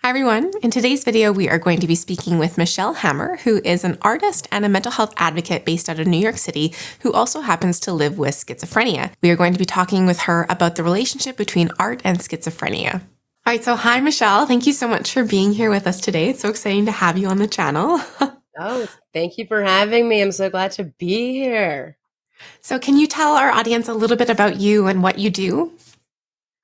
Hi everyone. In today's video, we are going to be speaking with Michelle Hammer, who is an artist and a mental health advocate based out of New York City, who also happens to live with schizophrenia. We are going to be talking with her about the relationship between art and schizophrenia. All right, so hi Michelle. Thank you so much for being here with us today. It's so exciting to have you on the channel. Oh, thank you for having me. I'm so glad to be here. So can you tell our audience a little bit about you and what you do?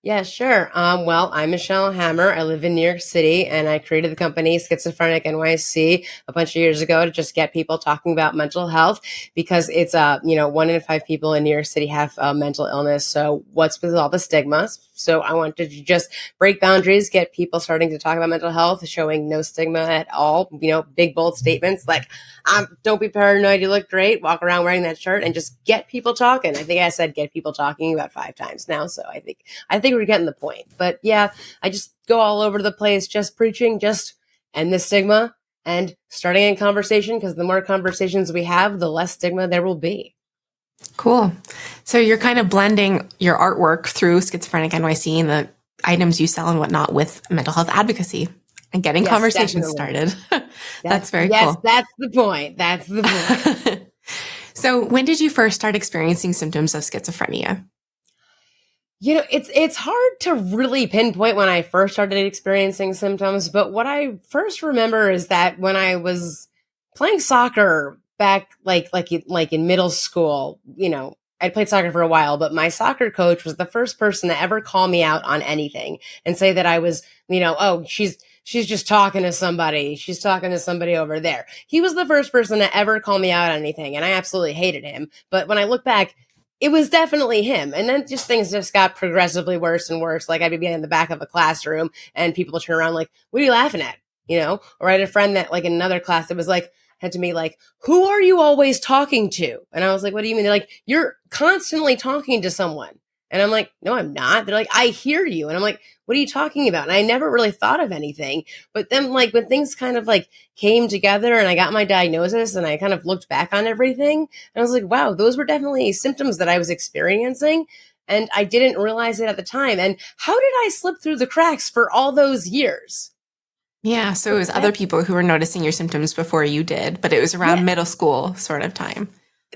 Yeah, sure. Well, I'm Michelle Hammer. I live in New York City, and I created the company Schizophrenic.nyc a bunch of years ago to just get people talking about mental health because it's 1 in 5 people in New York City have mental illness. So what's with all the stigmas? So I wanted to just break boundaries, get people starting to talk about mental health, showing no stigma at all. Big bold statements like, "Don't be paranoid. You look great. Walk around wearing that shirt," and just get people talking. I think I said get people talking about 5 times now. So I think we're getting the point. But yeah, I just go all over the place, just preaching, just end the stigma and starting a conversation, because the more conversations we have, the less stigma there will be. Cool. So you're kind of blending your artwork through Schizophrenic NYC and the items you sell and whatnot with mental health advocacy and getting conversations started. That's very cool. Yes, that's the point. That's the point. So when did you first start experiencing symptoms of schizophrenia? It's hard to really pinpoint when I first started experiencing symptoms, but what I first remember is that when I was playing soccer back like in middle school, I'd played soccer for a while, but my soccer coach was the first person to ever call me out on anything and say that I was, oh, she's just talking to somebody. She's talking to somebody over there. He was the first person to ever call me out on anything, and I absolutely hated him. But when I look back, it was definitely him. And then things just got progressively worse and worse. Like I'd be in the back of a classroom and people would turn around like, "What are you laughing at?" Or I had a friend that like in another class that was like, had to me like, "Who are you always talking to?" And I was like, "What do you mean?" They're like, "You're constantly talking to someone." And I'm like, "No, I'm not." They're like, "I hear you." And I'm like, "What are you talking about?" And I never really thought of anything. But then like when things kind of like came together and I got my diagnosis and I kind of looked back on everything, and I was like, wow, those were definitely symptoms that I was experiencing. And I didn't realize it at the time. And how did I slip through the cracks for all those years? Yeah, so it was other people who were noticing your symptoms before you did, but it was around middle school sort of time.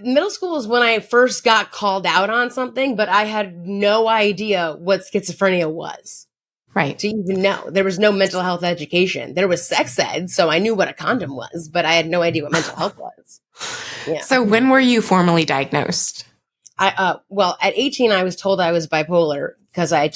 Middle school is when I first got called out on something, but I had no idea what schizophrenia was. Right. To even know. There was no mental health education. There was sex ed, so I knew what a condom was, but I had no idea what mental health was. Yeah. So when were you formally diagnosed? Well, at 18, I was told I was bipolar because I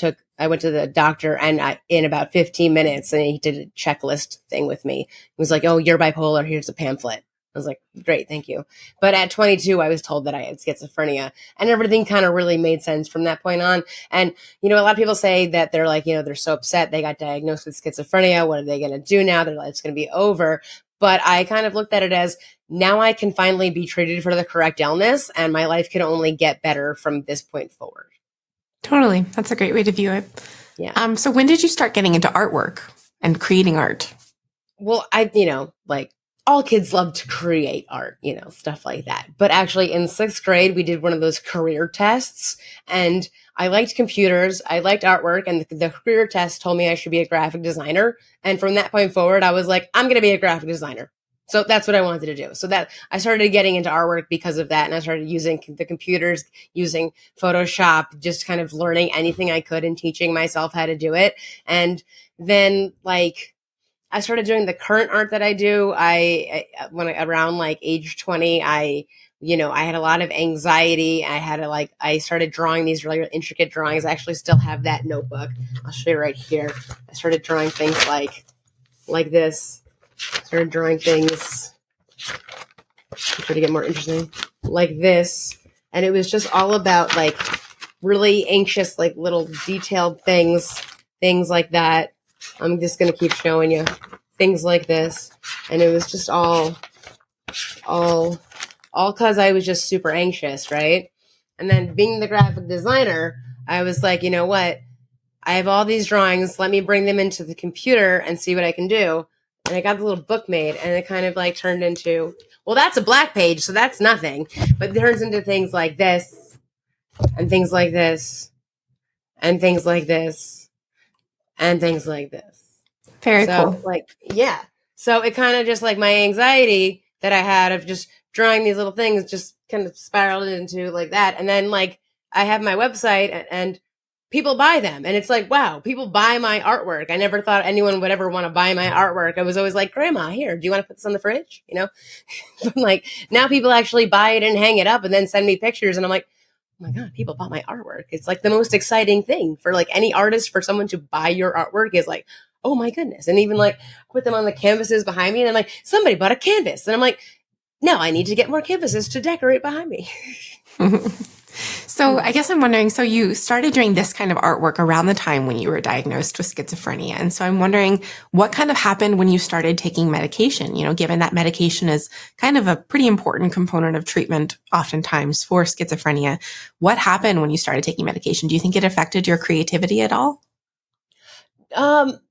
went to the doctor and in about 15 minutes, and he did a checklist thing with me. He was like, "Oh, you're bipolar. Here's a pamphlet." I was like, "Great, thank you." But at 22, I was told that I had schizophrenia, and everything kind of really made sense from that point on. And, a lot of people say that they're like, they're so upset they got diagnosed with schizophrenia. What are they going to do now? Their life's going to be over. But I kind of looked at it as, now I can finally be treated for the correct illness, and my life can only get better from this point forward. Totally. That's a great way to view it. Yeah. So when did you start getting into artwork and creating art? Well, like all kids love to create art, stuff like that. But actually in 6th grade, we did one of those career tests, and I liked computers. I liked artwork, and the career test told me I should be a graphic designer. And from that point forward, I was like, I'm going to be a graphic designer. So that's what I wanted to do. So that I started getting into artwork because of that. And I started using the computers, using Photoshop, just kind of learning anything I could and teaching myself how to do it. And then like, I started doing the current art that I do. When around like age 20, I had a lot of anxiety. I started drawing these really intricate drawings. I actually still have that notebook. I'll show you right here. I started drawing things like this. Started drawing things, try to get more interesting, like this. And it was just all about like really anxious, like little detailed things like that. I'm just going to keep showing you things like this. And it was just all because I was just super anxious, right? And then being the graphic designer, I was like, you know what? I have all these drawings. Let me bring them into the computer and see what I can do. And I got the little book made, and it kind of like turned into, well, that's a black page, so that's nothing. But it turns into things like this, and things like this, and things like this, and things like this. Very So cool. like, yeah. So it kind of just like my anxiety that I had of just drawing these little things just kind of spiraled into like that. And then like I have my website and people buy them. And it's like, wow, people buy my artwork. I never thought anyone would ever want to buy my artwork. I was always like, Grandma, here, do you want to put this on the fridge? You know? But like now people actually buy it and hang it up and then send me pictures. And I'm like, oh my God, people bought my artwork. It's like the most exciting thing for like any artist, for someone to buy your artwork is like, oh my goodness. And even like put them on the canvases behind me. And I'm like, somebody bought a canvas. And I'm like, no, I need to get more canvases to decorate behind me. So I guess I'm wondering, so you started doing this kind of artwork around the time when you were diagnosed with schizophrenia. And so I'm wondering what kind of happened when you started taking medication, given that medication is kind of a pretty important component of treatment oftentimes for schizophrenia. What happened when you started taking medication? Do you think it affected your creativity at all?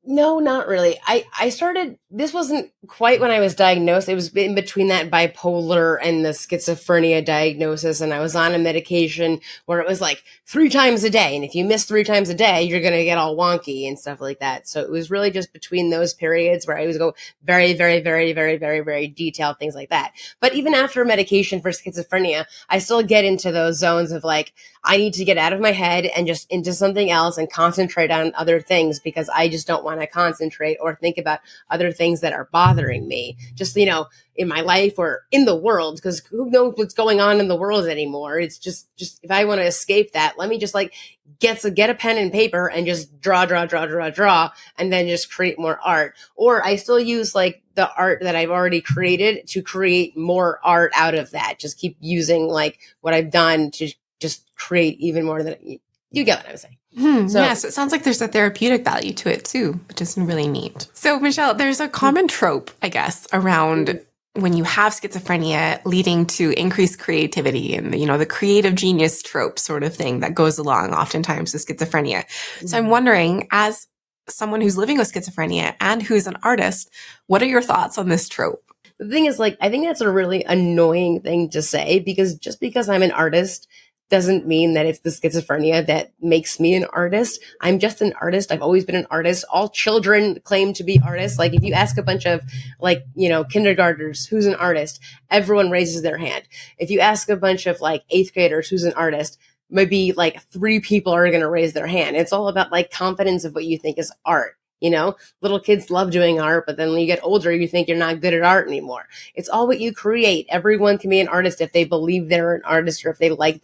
No, not really. I started, this wasn't quite when I was diagnosed. It was in between that bipolar and the schizophrenia diagnosis. And I was on a medication where it was like 3 times a day. And if you miss 3 times a day, you're going to get all wonky and stuff like that. So it was really just between those periods where I was go very, very, very, very, very, very detailed things like that. But even after medication for schizophrenia, I still get into those zones of like, I need to get out of my head and just into something else and concentrate on other things because I just don't want to concentrate or think about other things that are bothering me. Just, in my life or in the world, because who knows what's going on in the world anymore. It's just if I want to escape that, let me just like get a pen and paper and just draw, and then just create more art. Or I still use like the art that I've already created to create more art out of that. Just keep using like what I've done to just create even more than you get what I'm saying. Yeah, so it sounds like there's a therapeutic value to it too, which is really neat. So, Michelle, there's a common trope, I guess, around when you have schizophrenia leading to increased creativity and, the creative genius trope sort of thing that goes along oftentimes with schizophrenia. So I'm wondering, as someone who's living with schizophrenia and who's an artist, what are your thoughts on this trope? The thing is, like, I think that's a really annoying thing to say because just because I'm an artist doesn't mean that it's the schizophrenia that makes me an artist. I'm just an artist. I've always been an artist. All children claim to be artists. Like if you ask a bunch of like, kindergartners, who's an artist? Everyone raises their hand. If you ask a bunch of like 8th graders, who's an artist? Maybe like 3 people are going to raise their hand. It's all about like confidence of what you think is art. Little kids love doing art, but then when you get older, you think you're not good at art anymore. It's all what you create. Everyone can be an artist if they believe they're an artist or if they like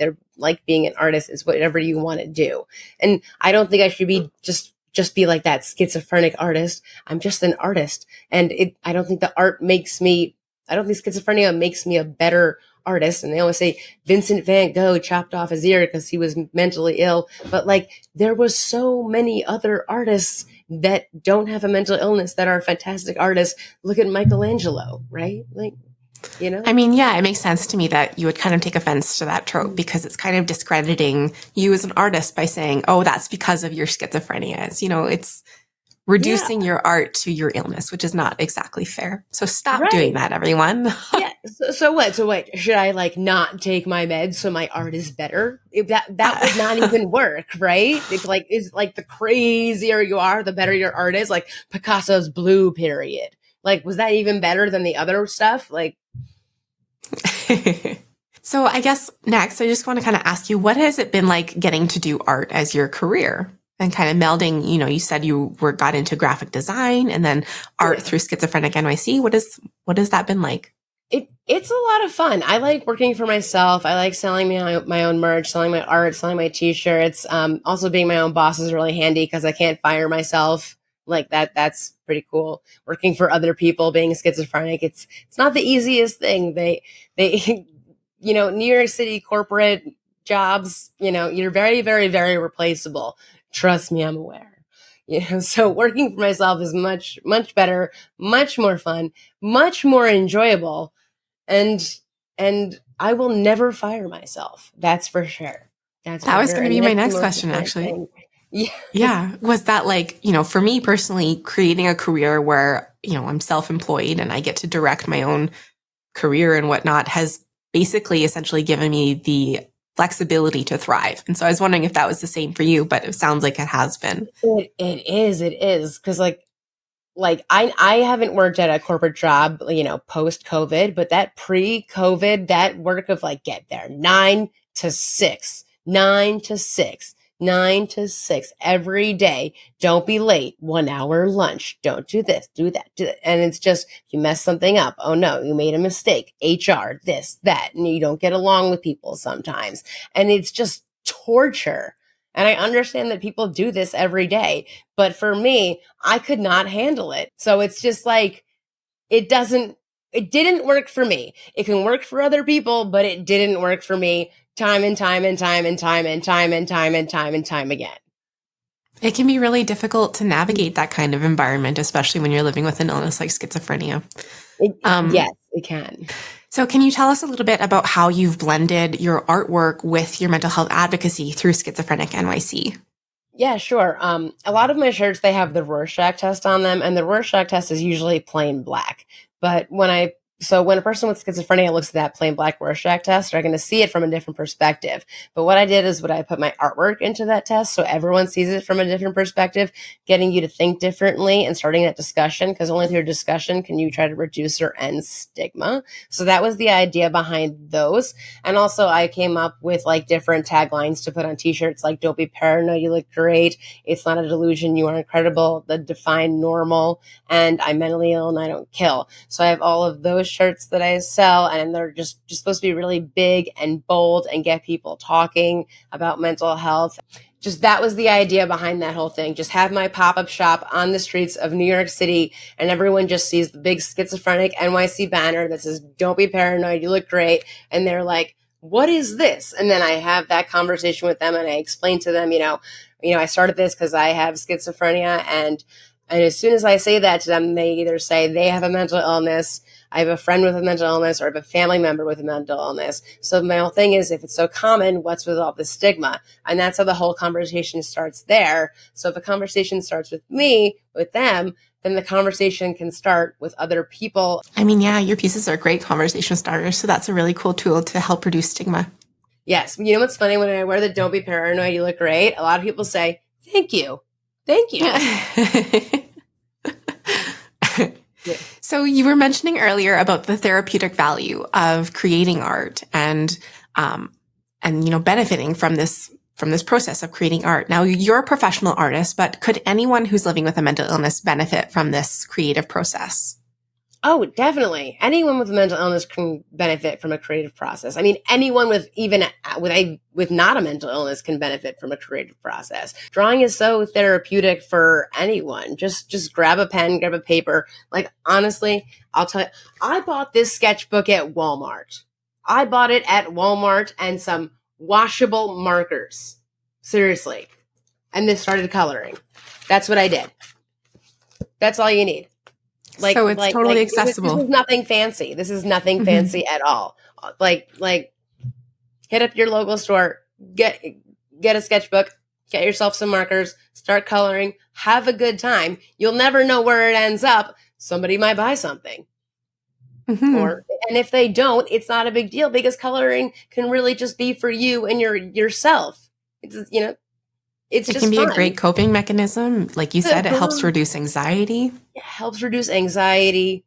being an artist. It's whatever you want to do. And I don't think I should be just be like that schizophrenic artist. I'm just an artist. And I don't think I don't think schizophrenia makes me a better artist. And they always say Vincent van Gogh chopped off his ear because he was mentally ill. But like there was so many other artists that don't have a mental illness that are fantastic artists. Look at Michelangelo, right? Like, I mean, yeah, it makes sense to me that you would kind of take offense to that trope because it's kind of discrediting you as an artist by saying, oh, that's because of your schizophrenia. It's reducing your art to your illness, which is not exactly fair. So stop doing that, everyone. Yeah. So what? So wait, should I like not take my meds so my art is better? That would not even work, right? It's like the crazier you are, the better your art is. Like Picasso's blue period. Like, was that even better than the other stuff? Like, so I guess next, I just want to kind of ask you, what has it been like getting to do art as your career? And kind of melding, you said you got into graphic design and then art through Schizophrenic.nyc. What has that been like? It's a lot of fun. I like working for myself. I like selling my own merch, selling my art, selling my t-shirts. Also being my own boss is really handy because I can't fire myself like that. That's pretty cool. Working for other people, being schizophrenic, it's not the easiest thing. They New York City corporate jobs, you're very, very, very replaceable. Trust me, I'm aware. So working for myself is much, much better, much more fun, much more enjoyable. And I will never fire myself. That's for sure. That was going to be my next question, actually. Thing. Yeah. Yeah. Was that like, for me personally, creating a career where, I'm self-employed and I get to direct my own career and whatnot has basically essentially given me the flexibility to thrive. And so I was wondering if that was the same for you, but it sounds like it has been. It is. Because like I haven't worked at a corporate job, post COVID, but that pre-COVID, that work of like get there 9 to 6, 9 to 6, 9 to 6 every day. Don't be late. 1 hour lunch. Don't do this, do that, do that. And it's just, you mess something up. Oh no, you made a mistake. HR, this, that, and you don't get along with people sometimes. And it's just torture. And I understand that people do this every day. But for me, I could not handle it. So it's just like, it didn't work for me. It can work for other people, but it didn't work for me time and time and time and time and time and time and time and time again. It can be really difficult to navigate that kind of environment, especially when you're living with an illness like schizophrenia. Yes, it can. So can you tell us a little bit about how you've blended your artwork with your mental health advocacy through Schizophrenic NYC? Yeah, sure. A lot of my shirts, they have the Rorschach test on them, and the Rorschach test is usually plain black. But when a person with schizophrenia looks at that plain black Rorschach test, they're going to see it from a different perspective. But what I did is I put my artwork into that test so everyone sees it from a different perspective, getting you to think differently and starting that discussion, because only through discussion can you try to reduce or end stigma. So that was the idea behind those. And also I came up with like different taglines to put on t-shirts, like don't be paranoid, you look great, it's not a delusion, you are incredible, the define normal, and I'm mentally ill and I don't kill. So I have all of those shirts that I sell, and they're just supposed to be really big and bold and get people talking about mental health. Just that was the idea behind that whole thing. Just have my pop-up shop on the streets of New York City, and everyone just sees the big Schizophrenic NYC banner that says, don't be paranoid, you look great. And they're like, what is this? And then I have that conversation with them, and I explain to them, I started this because I have schizophrenia, and as soon as I say that to them, they either say they have a mental illness, I have a friend with a mental illness, or I have a family member with a mental illness. So my whole thing is, if it's so common, what's with all the stigma? And that's how the whole conversation starts there. So if a conversation starts with me, with them, then the conversation can start with other people. I mean, yeah, your pieces are great conversation starters. So that's a really cool tool to help reduce stigma. Yes. You know what's funny? When I wear the don't be paranoid, you look great, a lot of people say, thank you. Thank you. So you were mentioning earlier about the therapeutic value of creating art and benefiting from this process of creating art. Now you're a professional artist, but could anyone who's living with a mental illness benefit from this creative process? Oh, definitely. Anyone with a mental illness can benefit from a creative process. I mean, anyone with not a mental illness can benefit from a creative process. Drawing is so therapeutic for anyone. Just grab a pen, grab a paper. Like, honestly, I'll tell you, I bought this sketchbook at Walmart. I bought it at Walmart and some washable markers. Seriously. And then started coloring. That's what I did. That's all you need. So it's totally accessible. This is nothing fancy. This is nothing fancy at all. Like hit up your local store, get a sketchbook, get yourself some markers, start coloring, have a good time. You'll never know where it ends up. Somebody might buy something. And if they don't, it's not a big deal, because coloring can really just be for you and yourself. It can be a great coping mechanism. Like you said, it helps reduce anxiety. It helps reduce anxiety,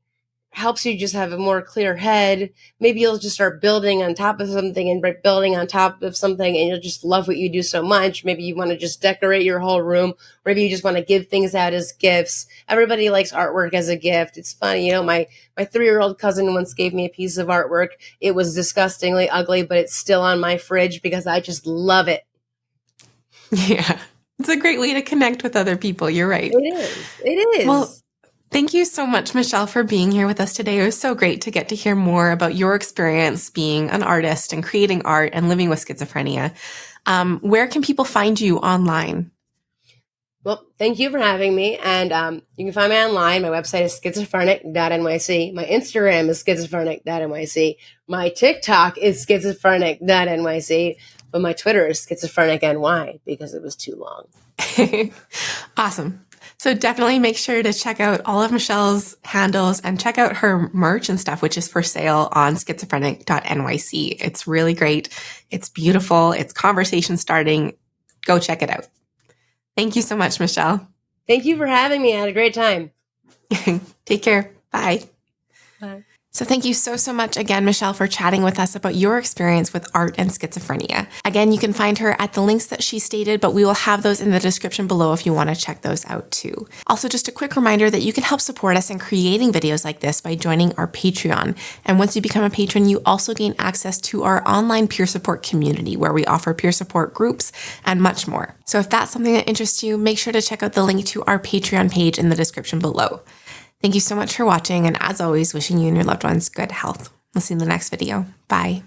helps you just have a more clear head. Maybe you'll just start building on top of something and building on top of something, and you'll just love what you do so much. Maybe you want to just decorate your whole room. Maybe you just want to give things out as gifts. Everybody likes artwork as a gift. It's funny. My 3-year-old cousin once gave me a piece of artwork. It was disgustingly ugly, but it's still on my fridge because I just love it. Yeah, it's a great way to connect with other people. You're right. It is. Well, thank you so much, Michelle, for being here with us today. It was so great to get to hear more about your experience being an artist and creating art and living with schizophrenia. Where can people find you online? Well, thank you for having me. And you can find me online. My website is schizophrenic.nyc. My Instagram is schizophrenic.nyc. My TikTok is schizophrenic.nyc. But my Twitter is schizophrenic.ny because it was too long. Awesome. So definitely make sure to check out all of Michelle's handles and check out her merch and stuff, which is for sale on schizophrenic.nyc. It's really great. It's beautiful. It's conversation starting. Go check it out. Thank you so much, Michelle. Thank you for having me. I had a great time. Take care. Bye. Bye. So thank you so much again, Michelle, for chatting with us about your experience with art and schizophrenia. Again, you can find her at the links that she stated, but we will have those in the description below if you want to check those out too. Also, just a quick reminder that you can help support us in creating videos like this by joining our Patreon. And once you become a patron, you also gain access to our online peer support community where we offer peer support groups and much more. So if that's something that interests you, make sure to check out the link to our Patreon page in the description below. Thank you so much for watching, and as always, wishing you and your loved ones good health. We'll see you in the next video. Bye.